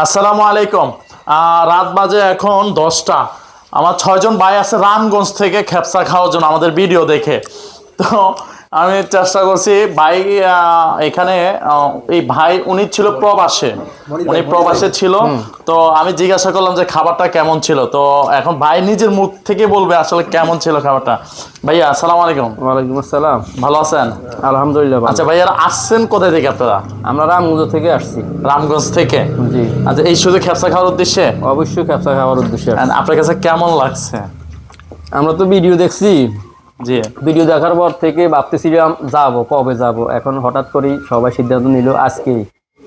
আসসালামু আলাইকুম। রাত বাজে এখন 10টা। আমার 6জন ভাই আছে রামগঞ্জ থেকে খেপসা খাওয়ার জন্য আমাদের ভিডিও দেখে। তো আমি চেষ্টা করছি ভাই এখানে এই ভাই উনি ছিল প্রবাসে, উনি প্রবাসে ছিল। তো আমি জিজ্ঞাসা করলাম যে খাবারটা কেমন ছিল, তো এখন ভাই নিজের মুখ থেকে বলবে আসলে কেমন ছিল খাবারটা। ভাইয়া আসসালামু আলাইকুম। ওয়ালাইকুম আসসালাম। ভালো আছেন? আলহামদুলিল্লাহ ভালো। আচ্ছা ভাইয়ারা আসছেন কোথায় থেকে আপনারা? আমরা রামগঞ্জ থেকে আসছি। রামগঞ্জ থেকে? জি। আচ্ছা, এই শুধু খেপসা খাওয়ার উদ্দেশ্যে? অবশ্যই খেপসা খাওয়ার উদ্দেশ্যে আসছি। আপনার কাছে কেমন লাগছে? আমরা তো ভিডিও দেখছি, জি। ভিডিও দেখার পর থেকে ভাবতেছিলাম যাবো, কবে যাব। এখন হঠাৎ করেই সবাই সিদ্ধান্ত নিল আজকেই,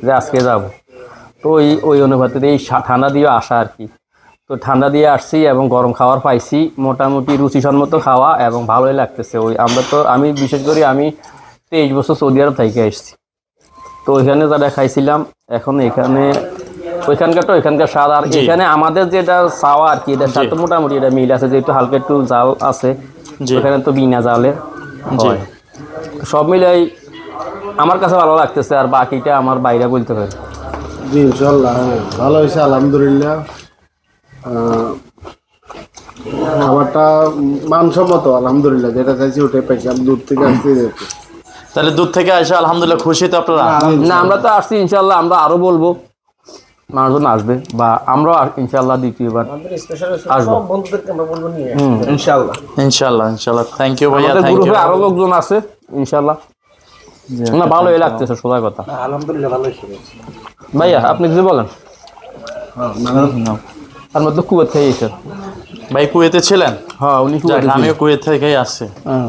যে আজকে যাব। তো ওই অনুপাতে এই ঠান্ডা দিয়ে আসা আর কি। তো ঠান্ডা দিয়ে আসছি এবং গরম খাবার পাইছি, মোটামুটি রুচিসম্মত খাওয়া এবং ভালোই লাগতেছে। আমি বিশেষ করে 23 বছর সৌদি আরব থেকে এসেছি। তো ওইখানে যারা খাইছিলাম, এখন এখানে ওইখানকার স্বাদ আর এখানে আমাদের যেটা চাওয়া আর কি, এটার সাথে মোটামুটি এটা মিল আছে, যেহেতু হালকা একটু জাল আছে। এখানে তো বিনা জালে হয়। সব মিলাই আমার কাছে ভালো লাগতেছে, আর বাকিটা আমার বাইরে বলতে পারে। জি ইনশাল্লাহ ভালো হয়েছে আলহামদুলিল্লাহ। খাবারটা মানসম্মত আলহামদুলিল্লাহ, যেটা চাইছি ওটাই পাইছি। আমি দূর থেকে আসছি যেহেতু। তাহলে দূর থেকে এসে আলহামদুলিল্লাহ খুশি তো আপনারা? না, আমরা তো আসছি, ইনশাল্লাহ আমরা আরো বলবো, মানুষজন আসবে বা আমরাও ইনশাল্লাহ দ্বিতীয়বার আসবো। ইনশাল্লাহ ইনশাল্লাহ ইনশাল্লাহ। থ্যাংক ইউ ভাইয়া, আমাদের থ্যাংক ইউ। গ্রুপে আরো লোকজন আছে ইনশাল্লাহ। না, ভালোই লাগতেছে সোজা কথা। আলহামদুলিল্লাহ ভালো হয়েছে ভাইয়া আপনি কিছু বলেন। আর মধ্যে কুয়েত থেকে এসেছেন? ভাই কুয়েতে ছিলেন? হ্যাঁ, উনি যাক, আমিও কুয়েত থেকেই আসছি। হ্যাঁ।